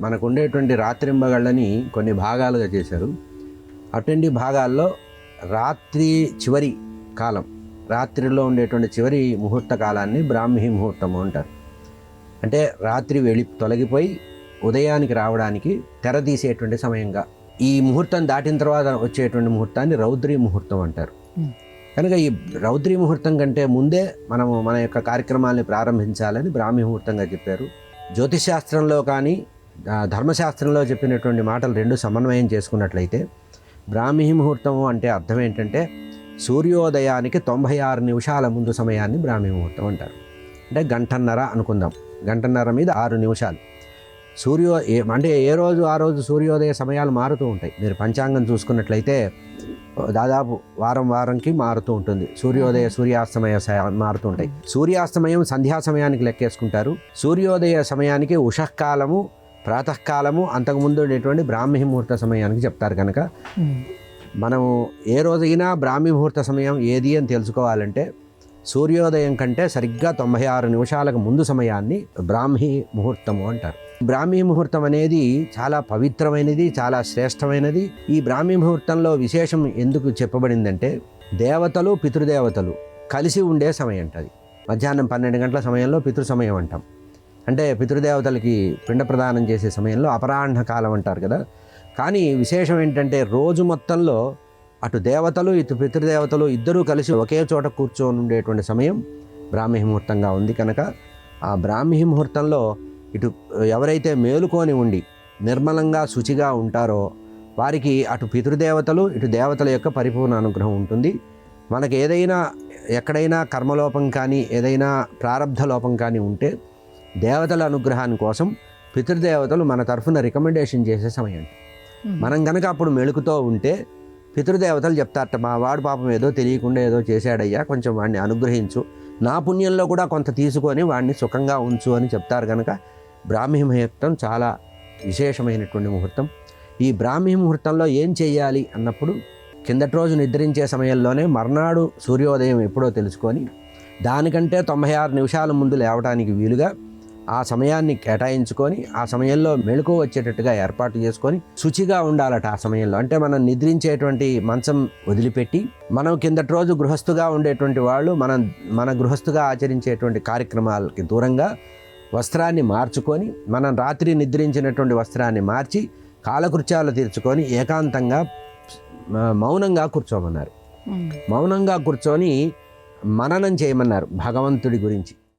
మనకు ఉండేటువంటి రాత్రింబగళ్ళని కొన్ని భాగాలుగా చేశారు. అటువంటి భాగాల్లో రాత్రి చివరి కాలం, రాత్రిలో ఉండేటువంటి చివరి ముహూర్త కాలాన్ని బ్రాహ్మీ ముహూర్తము అంటారు. అంటే రాత్రి తొలగిపోయి ఉదయానికి రావడానికి తెరదీసేటువంటి సమయంగా ఈ ముహూర్తం దాటిన తర్వాత వచ్చేటువంటి ముహూర్తాన్ని రౌద్రీ ముహూర్తం అంటారు. కనుక ఈ రౌద్రీ ముహూర్తం కంటే ముందే మనము మన యొక్క కార్యక్రమాల్ని ప్రారంభించాలని బ్రాహ్మీ ముహూర్తంగా చెప్పారు. జ్యోతిషశాస్త్రంలో కానీ ధర్మశాస్త్రంలో చెప్పినటువంటి మాటలు రెండు సమన్వయం చేసుకున్నట్లయితే బ్రాహ్మీ ముహూర్తం అంటే అర్థం ఏంటంటే సూర్యోదయానికి 96 నిమిషాల ముందు సమయాన్ని బ్రాహ్మీ ముహూర్తం అంటారు. అంటే గంటన్నర అనుకుందాం, గంటన్నర మీద 6 నిమిషాలు. అంటే ఏ రోజు ఆ రోజు సూర్యోదయ సమయాలు మారుతూ ఉంటాయి. మీరు పంచాంగం చూసుకున్నట్లయితే దాదాపు వారంకి మారుతూ ఉంటుంది. సూర్యాస్తమయ మారుతూ ఉంటాయి. సూర్యాస్తమయం సంధ్యా సమయానికి లెక్కేసుకుంటారు. సూర్యోదయ సమయానికి ఉషఃకాలము, ప్రాతకాలము, అంతకుముందు ఉండేటువంటి బ్రాహ్మీ ముహూర్త సమయానికి చెప్తారు. కనుక మనము ఏ రోజైనా బ్రాహ్మీ ముహూర్త సమయం ఏది అని తెలుసుకోవాలంటే సూర్యోదయం కంటే సరిగ్గా 96 నిమిషాలకు ముందు సమయాన్ని బ్రాహ్మీ ముహూర్తము అంటారు. బ్రాహ్మీ ముహూర్తం అనేది చాలా పవిత్రమైనది, చాలా శ్రేష్టమైనది. ఈ బ్రాహ్మీ ముహూర్తంలో విశేషం ఎందుకు చెప్పబడిందంటే దేవతలు పితృదేవతలు కలిసి ఉండే సమయం అంటది. మధ్యాహ్నం 12 గంటల సమయంలో పితృ సమయం అంటాం. అంటే పితృదేవతలకి పిండ ప్రదానం చేసే సమయంలో అపరాహ్న కాలం అంటారు కదా. కానీ విశేషం ఏంటంటే రోజు మొత్తంలో అటు దేవతలు ఇటు పితృదేవతలు ఇద్దరూ కలిసి ఒకే చోట కూర్చొని ఉండేటువంటి సమయం బ్రాహ్మీ ముహూర్తంగా ఉంది. కనుక ఆ బ్రాహ్మీ ముహూర్తంలో ఇటు ఎవరైతే మేలుకొని ఉండి నిర్మలంగా శుచిగా ఉంటారో వారికి అటు పితృదేవతలు ఇటు దేవతల యొక్క పరిపూర్ణ అనుగ్రహం ఉంటుంది. మనకి ఏదైనా ఎక్కడైనా కర్మలోపం కానీ ఏదైనా ప్రారబ్ధ లోపం కానీ ఉంటే దేవతల అనుగ్రహాన్ని కోసం పితృదేవతలు మన తరఫున రికమెండేషన్ చేసే సమయం. మనం కనుక అప్పుడు మెలుకుతో ఉంటే పితృదేవతలు చెప్తారట, మా వాడు పాపం ఏదో తెలియకుండా ఏదో చేశాడయ్యా, కొంచెం వాడిని అనుగ్రహించు, నా పుణ్యంలో కూడా కొంత తీసుకొని వాడిని సుఖంగా ఉంచు అని చెప్తారు. కనుక బ్రాహ్మీ ముహూర్తం చాలా విశేషమైనటువంటి ముహూర్తం. ఈ బ్రాహ్మీ ముహూర్తంలో ఏం చేయాలి అన్నప్పుడు కిందటి రోజు నిద్రించే సమయంలోనే మర్నాడు సూర్యోదయం ఎప్పుడో తెలుసుకొని దానికంటే 96 నిమిషాల ముందు లేవడానికి వీలుగా ఆ సమయాన్ని కేటాయించుకొని ఆ సమయంలో మెళుకు వచ్చేటట్టుగా ఏర్పాటు చేసుకొని శుచిగా ఉండాలట. ఆ సమయంలో అంటే మనం నిద్రించేటువంటి మంచం వదిలిపెట్టి మనం కిందటి రోజు గృహస్థుగా ఉండేటువంటి వాళ్ళు మన గృహస్థుగా ఆచరించేటువంటి కార్యక్రమాలకి దూరంగా వస్త్రాన్ని మార్చుకొని మనం రాత్రి నిద్రించినటువంటి వస్త్రాన్ని మార్చి కాలకృత్యాలు తీర్చుకొని ఏకాంతంగా మౌనంగా కూర్చోమన్నారు. మౌనంగా కూర్చొని మననం చేయమన్నారు భగవంతుడి గురించి.